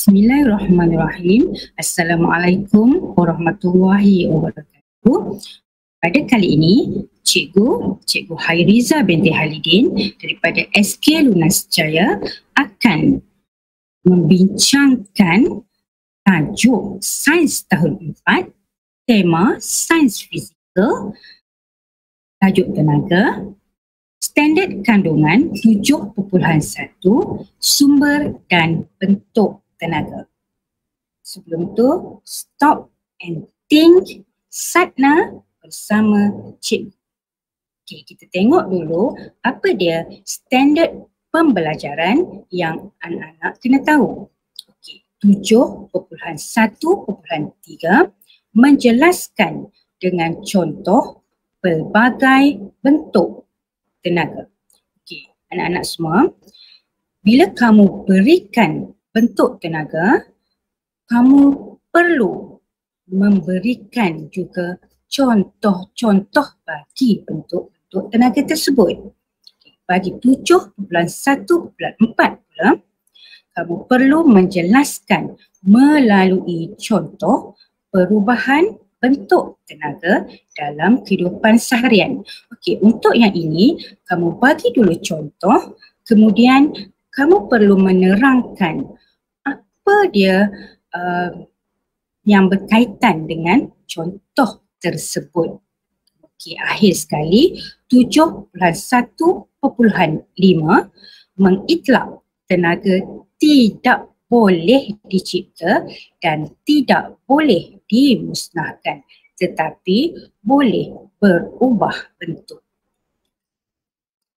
Bismillahirrahmanirrahim. Assalamualaikum warahmatullahi wabarakatuh. Pada kali ini, Cikgu Hairiza binti Halidin daripada SK Lunas Jaya akan membincangkan tajuk Sains Tahun 4, tema Sains Fizikal, tajuk tenaga, standard kandungan 7.1, sumber dan bentuk tenaga. Sebelum tu, stop and think Satna bersama cikgu. Okey, kita tengok dulu apa dia standard pembelajaran yang anak-anak kena tahu. Okey, 7.1.3 menjelaskan dengan contoh pelbagai bentuk tenaga. Okey, anak-anak semua, bila kamu berikan bentuk tenaga, kamu perlu memberikan juga contoh-contoh bagi bentuk-bentuk tenaga tersebut. Okay. Bagi 7.1.4 pula, kamu perlu menjelaskan melalui contoh perubahan bentuk tenaga dalam kehidupan seharian. Okey, untuk yang ini, kamu bagi dulu contoh, kemudian kamu perlu menerangkan apa dia yang berkaitan dengan contoh tersebut. Okey, akhir sekali 7.1.5 mengitlak tenaga tidak boleh dicipta dan tidak boleh dimusnahkan, tetapi boleh berubah bentuk.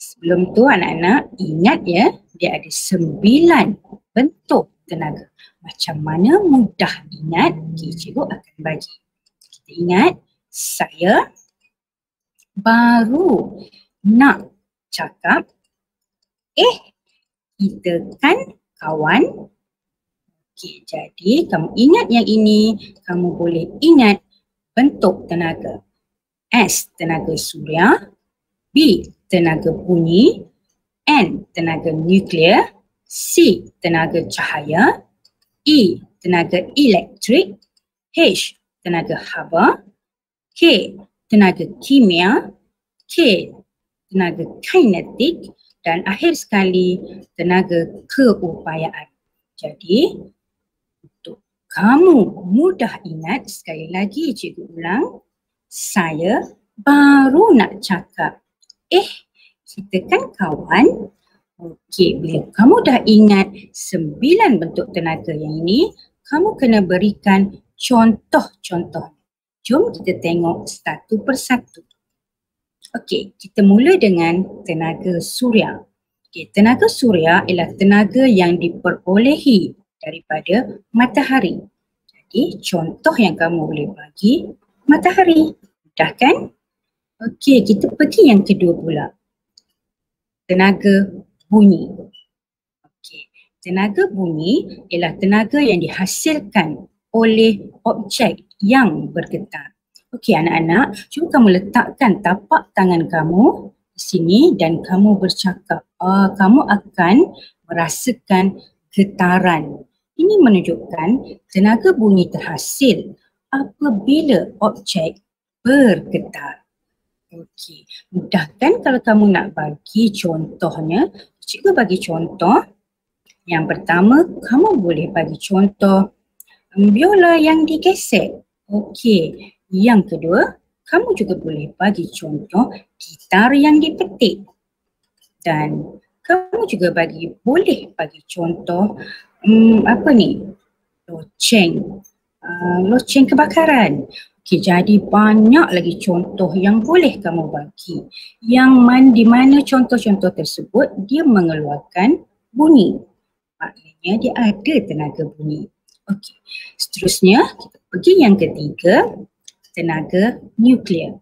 Sebelum tu anak-anak ingat ya, dia ada 9 bentuk tenaga. Macam mana mudah ingat? Okay, cikgu akan bagi. Kita ingat, saya baru nak cakap, kita kan kawan. Okey, jadi kamu ingat yang ini, kamu boleh ingat bentuk tenaga. S, tenaga suria. B, tenaga bunyi. N, tenaga nuklear. C, tenaga cahaya. E, tenaga elektrik. H, tenaga haba. K, tenaga kimia. K, tenaga kinetik. Dan akhir sekali, tenaga keupayaan. Jadi, untuk kamu mudah ingat, sekali lagi cikgu ulang, saya baru nak cakap, kita kan kawan. Okey, bila kamu dah ingat 9 bentuk tenaga yang ini, kamu kena berikan contoh-contoh. Jom kita tengok satu persatu. Okey, kita mula dengan tenaga suria. Okey, tenaga suria ialah tenaga yang diperolehi daripada matahari. Jadi, contoh yang kamu boleh bagi matahari. Mudah kan? Okey, kita pergi yang kedua pula. Tenaga bunyi. Okey, tenaga bunyi ialah tenaga yang dihasilkan oleh objek yang bergetar. Okey anak-anak, cuba kamu letakkan tapak tangan kamu di sini dan kamu bercakap. Kamu akan merasakan getaran. Ini menunjukkan tenaga bunyi terhasil apabila objek bergetar. Okey, mudah kan kalau kamu nak bagi contohnya? Cikgu bagi contoh. Yang pertama, kamu boleh bagi contoh biola yang digesek. Okey, yang kedua, kamu juga boleh bagi contoh gitar yang dipetik. Dan kamu juga boleh bagi contoh loceng kebakaran. Okey, jadi banyak lagi contoh yang boleh kamu bagi. Di mana contoh-contoh tersebut dia mengeluarkan bunyi. Maknanya dia ada tenaga bunyi. Okey, seterusnya kita pergi yang ketiga, tenaga nuklear.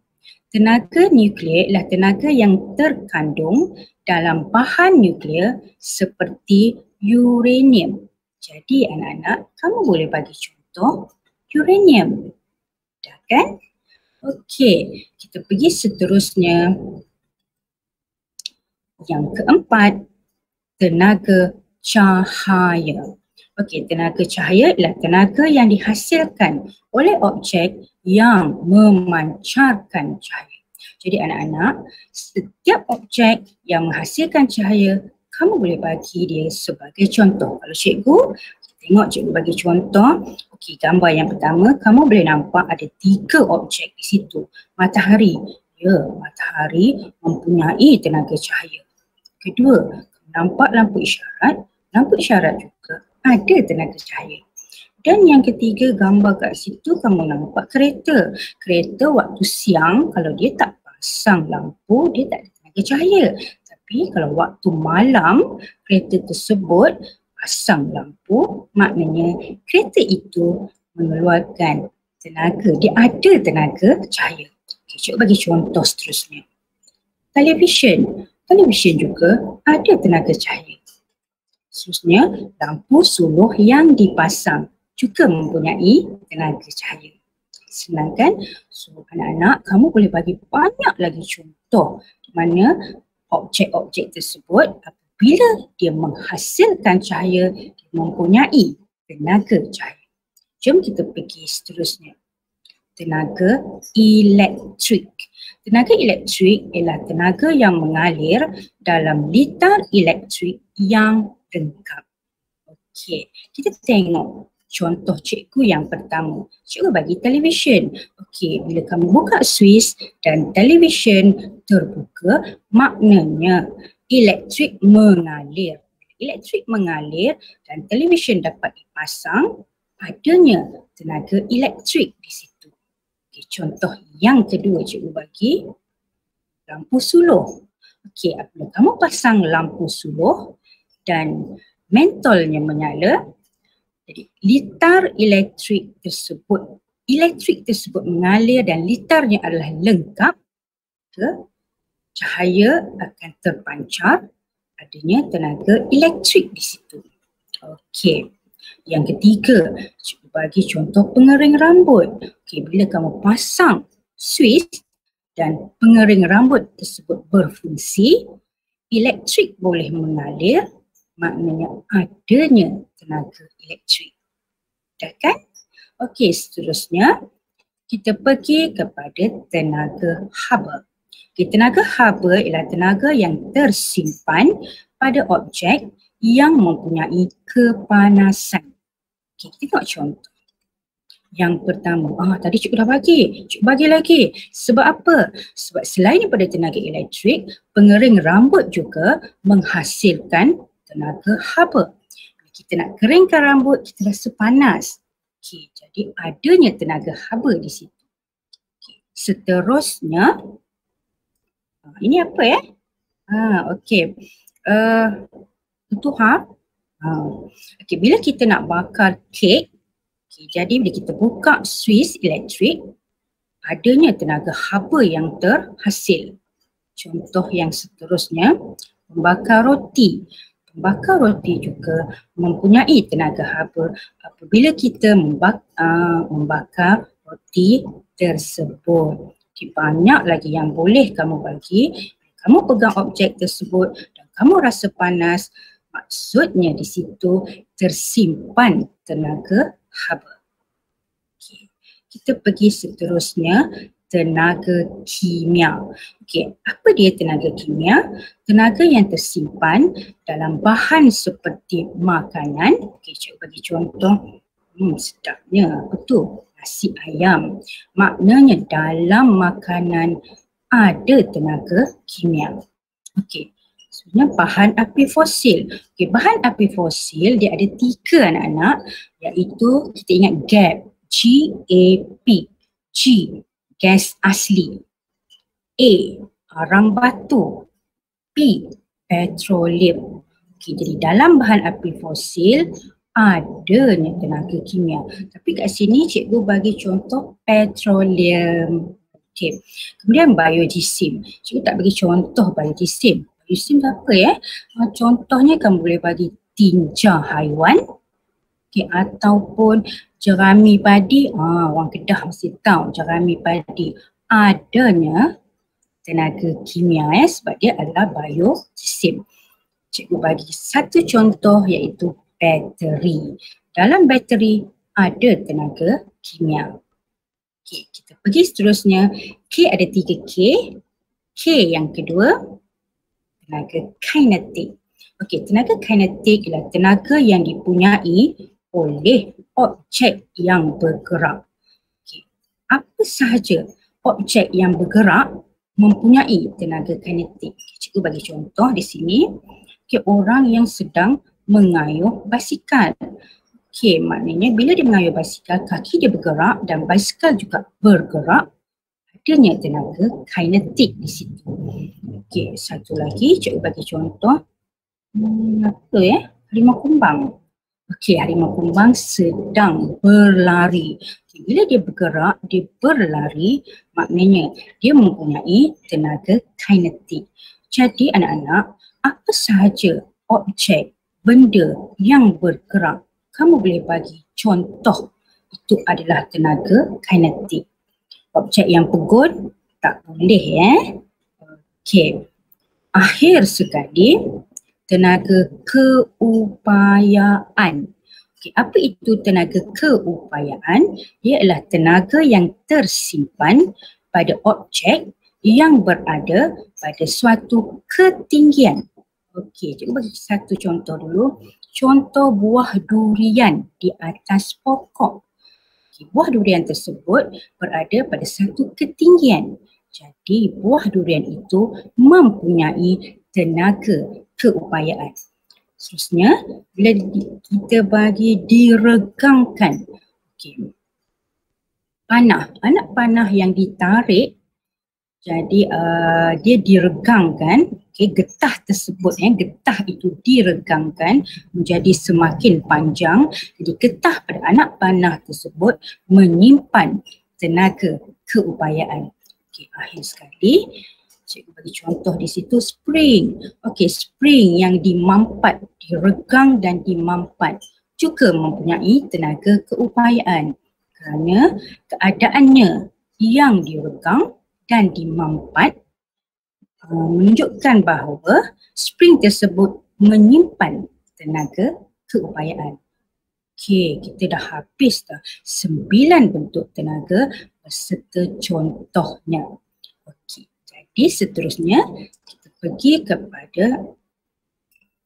Tenaga nuklear ialah tenaga yang terkandung dalam bahan nuklear seperti uranium. Jadi anak-anak, kamu boleh bagi contoh uranium. Dah kan? Okey, kita pergi seterusnya. Yang keempat, tenaga cahaya. Okey, tenaga cahaya ialah tenaga yang dihasilkan oleh objek yang memancarkan cahaya. Jadi anak-anak, setiap objek yang menghasilkan cahaya, kamu boleh bagi dia sebagai contoh. Kalau cikgu, tengok cikgu bagi contoh. Okey, gambar yang pertama, kamu boleh nampak ada 3 objek di situ. Matahari. Ya, matahari mempunyai tenaga cahaya. Kedua, kamu nampak lampu isyarat. Lampu isyarat juga ada tenaga cahaya. Dan yang ketiga, gambar kat situ kamu nampak kereta. Kereta waktu siang, kalau dia tak pasang lampu, dia tak ada tenaga cahaya. Tapi kalau waktu malam, kereta tersebut pasang lampu, maknanya kereta itu mengeluarkan tenaga. Dia ada tenaga cahaya. Okay, cuba bagi contoh seterusnya. Televisyen. Televisyen juga ada tenaga cahaya. Seterusnya, lampu suluh yang dipasang juga mempunyai tenaga cahaya. Senang kan? So anak-anak, kamu boleh bagi banyak lagi contoh di mana objek-objek tersebut apabila dia menghasilkan cahaya, dia mempunyai tenaga cahaya. Jom kita pergi seterusnya. Tenaga elektrik. Tenaga elektrik ialah tenaga yang mengalir dalam litar elektrik yang lengkap. Okey, kita tengok contoh cikgu yang pertama. Cikgu bagi televisyen. Okey, bila kamu buka suis dan televisyen terbuka, maknanya elektrik mengalir. Elektrik mengalir dan televisyen dapat dipasang, adanya tenaga elektrik di situ. Okey, contoh yang kedua cikgu bagi lampu suluh. Okey, apabila kamu pasang lampu suluh dan mentolnya menyala, jadi litar elektrik tersebut mengalir dan litarnya adalah lengkap, cahaya akan terpancar, adanya tenaga elektrik di situ. Okey. Yang ketiga, cikgu bagi contoh pengering rambut. Okey, bila kamu pasang suis dan pengering rambut tersebut berfungsi, elektrik boleh mengalir, maknanya adanya tenaga elektrik. Dah kan? Okey, seterusnya kita pergi kepada tenaga haba. Okay, tenaga haba ialah tenaga yang tersimpan pada objek yang mempunyai kepanasan. Okay, kita tengok contoh. Yang pertama, tadi cikgu dah bagi. Cikgu bagi lagi. Sebab apa? Sebab selain daripada tenaga elektrik, pengering rambut juga menghasilkan tenaga haba. Kita nak keringkan rambut, kita rasa panas. Okay, jadi adanya tenaga haba di situ. Okay. Seterusnya, ini apa ya? Okey. Itu okey, bila kita nak bakar kek, okay, jadi bila kita buka suis elektrik, adanya tenaga haba yang terhasil. Contoh yang seterusnya, membakar roti. Membakar roti juga mempunyai tenaga haba apabila kita membakar roti tersebut. Okay, banyak lagi yang boleh kamu bagi. Kamu pegang objek tersebut dan kamu rasa panas, maksudnya di situ tersimpan tenaga haba. Okay. Kita pergi seterusnya, tenaga kimia. Okey, apa dia tenaga kimia? Tenaga yang tersimpan dalam bahan seperti makanan. Okey, cikgu bagi contoh. Sedapnya apa tu? Nasi ayam. Maknanya dalam makanan ada tenaga kimia. Okey, sebenarnya bahan api fosil. Okey, bahan api fosil dia ada 3 anak-anak, iaitu kita ingat GAP. G-A-P. G, gas asli. A, arang batu. P, petroleum. Okay, jadi dalam bahan api fosil adanya tenaga kimia. Tapi kat sini cikgu bagi contoh petroleum. Okay. Kemudian biojisim. Cikgu tak bagi contoh biojisim. Biojisim apa ya? Contohnya kamu boleh bagi tinja haiwan. Okay, ataupun jerami padi. Orang Kedah mesti tahu jerami padi. Adanya tenaga kimia sebab dia adalah biojisim. Cikgu bagi satu contoh iaitu bateri. Dalam bateri ada tenaga kimia. Okey, kita pergi seterusnya. K ada 3 K. K yang kedua, tenaga kinetik. Okey, tenaga kinetik ialah tenaga yang dipunyai oleh objek yang bergerak. Okey, apa sahaja objek yang bergerak mempunyai tenaga kinetik. Cikgu bagi contoh di sini. Okey, orang yang sedang mengayuh basikal. Okey, maknanya bila dia mengayuh basikal, kaki dia bergerak dan basikal juga bergerak. Adanya tenaga kinetik di situ. Okey, satu lagi cikgu bagi contoh. Apa ya? Harimau kumbang. Okey, harimau kumbang sedang berlari. Okay, bila dia bergerak, dia berlari, maknanya dia mempunyai tenaga kinetik. Jadi anak-anak, apa sahaja objek, benda yang bergerak, kamu boleh bagi contoh, itu adalah tenaga kinetik. Objek yang pegun, tak boleh Okey, akhir sekali, tenaga keupayaan. Okay, apa itu tenaga keupayaan? Ia adalah tenaga yang tersimpan pada objek yang berada pada suatu ketinggian. Okey, cikgu bagi satu contoh dulu. Contoh buah durian di atas pokok. Okay, buah durian tersebut berada pada satu ketinggian. Jadi buah durian itu mempunyai tenaga keupayaan. Seterusnya, bila kita bagi diregangkan. Okey. Panah, anak panah yang ditarik, jadi dia diregangkan. Okey, getah tersebut, getah itu diregangkan menjadi semakin panjang. Jadi getah pada anak panah tersebut menyimpan tenaga keupayaan. Okey, akhir sekali, cikgu bagi contoh di situ spring. Okey, spring yang dimampat, diregang dan dimampat juga mempunyai tenaga keupayaan kerana keadaannya yang diregang dan dimampat menunjukkan bahawa spring tersebut menyimpan tenaga keupayaan. Okey, kita dah habis dah 9 bentuk tenaga beserta contohnya. Okey, jadi seterusnya kita pergi kepada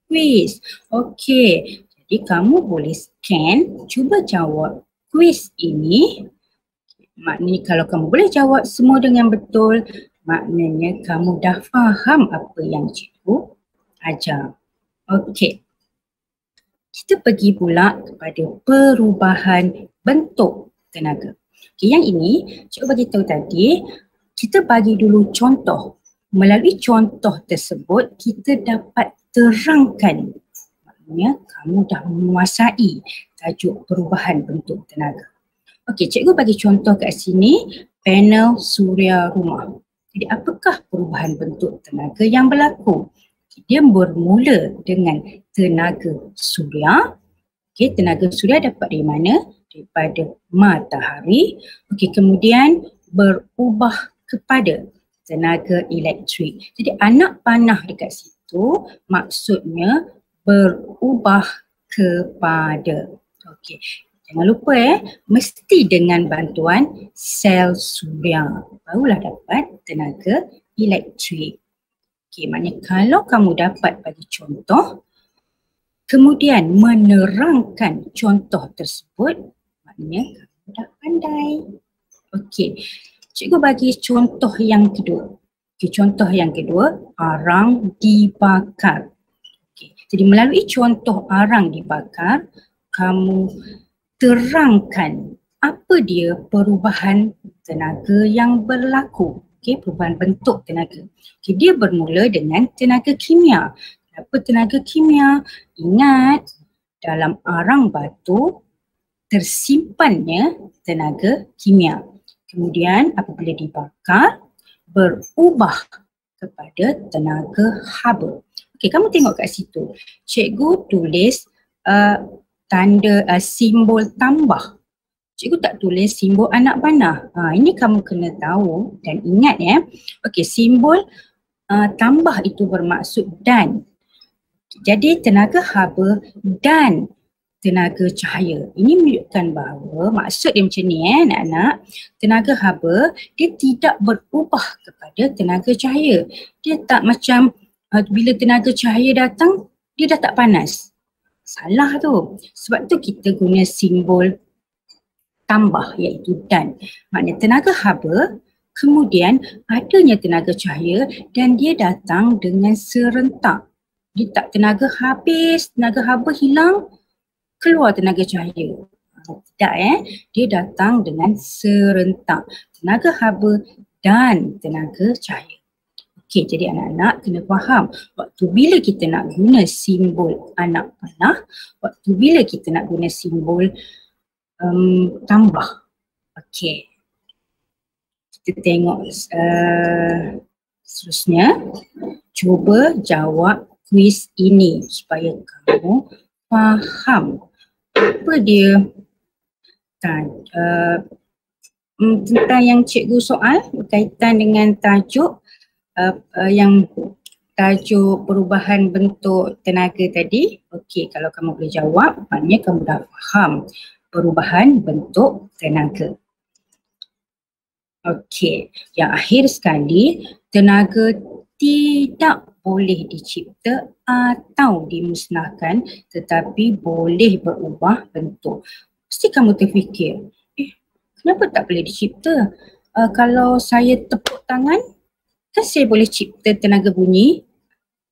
quiz. Okey, jadi kamu boleh scan, cuba jawab quiz ini. Maknanya kalau kamu boleh jawab semua dengan betul, maknanya kamu dah faham apa yang cikgu ajar. Okey. Kita pergi pula kepada perubahan bentuk tenaga. Okay, yang ini cikgu bagi tahu tadi, kita bagi dulu contoh. Melalui contoh tersebut, kita dapat terangkan. Maknanya kamu dah menguasai tajuk perubahan bentuk tenaga. Okey, cikgu bagi contoh kat sini, panel suria rumah. Jadi apakah perubahan bentuk tenaga yang berlaku? Dia bermula dengan tenaga suria. Okey, tenaga suria dapat dari mana? Daripada matahari. Okey, kemudian berubah kepada tenaga elektrik. Jadi anak panah dekat situ maksudnya berubah kepada. Okey, jangan lupa mesti dengan bantuan sel suria barulah dapat tenaga elektrik. Okey, maknanya kalau kamu dapat bagi contoh, kemudian menerangkan contoh tersebut, maknanya kamu dah pandai. Okey, cikgu bagi contoh yang kedua. Okey, contoh yang kedua, arang dibakar. Okey, jadi melalui contoh arang dibakar, kamu terangkan apa dia perubahan tenaga yang berlaku. Okay, perubahan bentuk tenaga. Okay, dia bermula dengan tenaga kimia. Apa tenaga kimia? Ingat, dalam arang batu tersimpannya tenaga kimia. Kemudian apabila dibakar, berubah kepada tenaga haba. Okay, kamu tengok kat situ. Cikgu tulis tanda simbol tambah. Cikgu tak tulis simbol anak panah. Ini kamu kena tahu dan ingat Okey, simbol tambah itu bermaksud dan. Jadi tenaga haba dan tenaga cahaya. Ini menunjukkan bahawa maksud dia macam ni anak-anak. Tenaga haba dia tidak berubah kepada tenaga cahaya. Dia tak macam bila tenaga cahaya datang dia dah tak panas. Salah tu. Sebab tu kita guna simbol tambah iaitu dan. Maknanya tenaga haba kemudian adanya tenaga cahaya dan dia datang dengan serentak. Dia tak tenaga habis, tenaga haba hilang, keluar tenaga cahaya. Tidak dia datang dengan serentak. Tenaga haba dan tenaga cahaya. Okey, jadi anak-anak kena faham waktu bila kita nak guna simbol anak panah, waktu bila kita nak guna simbol tambah. Okey. Kita tengok seterusnya. Cuba jawab kuis ini supaya kamu faham apa dia tentang yang cikgu soal berkaitan dengan tajuk yang tajuk perubahan bentuk tenaga tadi. Okey, kalau kamu boleh jawab, maknanya kamu dah faham perubahan bentuk tenaga. Okey, yang akhir sekali, tenaga tidak boleh dicipta atau dimusnahkan tetapi boleh berubah bentuk. Mesti kamu terfikir, kenapa tak boleh dicipta? Kalau saya tepuk tangan, kan saya boleh cipta tenaga bunyi?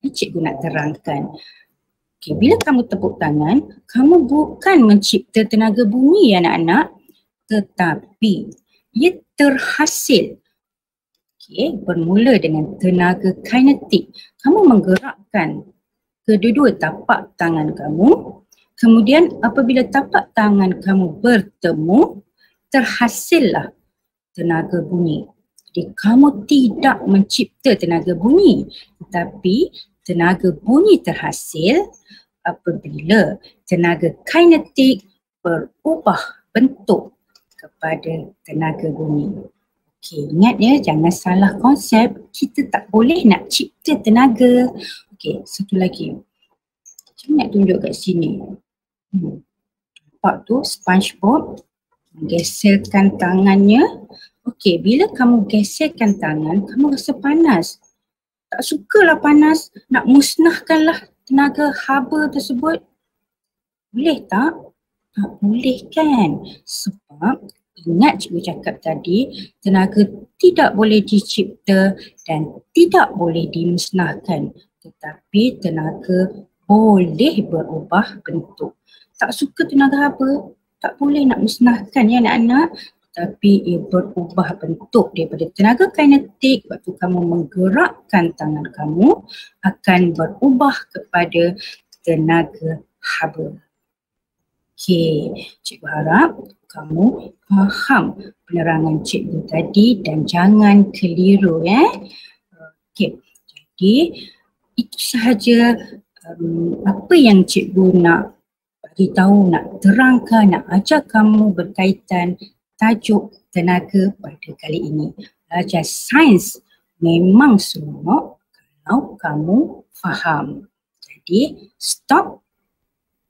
Cikgu nak terangkan. Okay, bila kamu tepuk tangan, kamu bukan mencipta tenaga bunyi anak-anak, tetapi ia terhasil. Okay, bermula dengan tenaga kinetik. Kamu menggerakkan kedua-dua tapak tangan kamu. Kemudian apabila tapak tangan kamu bertemu, terhasillah tenaga bunyi. Jadi kamu tidak mencipta tenaga bunyi, tetapi tenaga bunyi terhasil apabila tenaga kinetik berubah bentuk kepada tenaga bunyi. Okey, ingat ya, jangan salah konsep. Kita tak boleh nak cipta tenaga. Okey, satu lagi. Macam nak tunjuk kat sini. Nampak tu SpongeBob menggeserkan tangannya. Okey, bila kamu geserkan tangan, kamu rasa panas. Tak sukalah panas, nak musnahkanlah tenaga haba tersebut. Boleh tak? Tak boleh kan? Sebab ingat cikgu cakap tadi, tenaga tidak boleh dicipta dan tidak boleh dimusnahkan. Tetapi tenaga boleh berubah bentuk. Tak suka tenaga haba, tak boleh nak musnahkan ya anak-anak. Tapi ia berubah bentuk daripada tenaga kinetik waktu kamu menggerakkan tangan kamu akan berubah kepada tenaga haba. Okey, cikgu harap kamu faham penerangan cikgu tadi dan jangan keliru Okey, jadi itu sahaja apa yang cikgu nak beritahu, nak terangkan, nak ajar kamu berkaitan tajuk tenaga pada kali ini. Belajar sains memang seronok kalau kamu faham. Jadi stop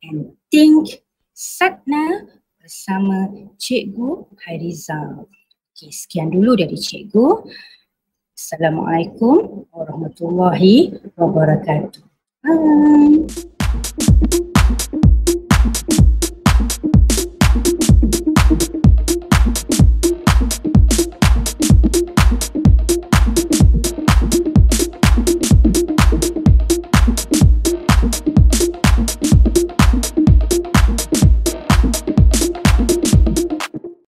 and think Satna bersama Cikgu Hairizal. Okay, sekian dulu dari Cikgu. Assalamualaikum warahmatullahi wabarakatuh. Bye.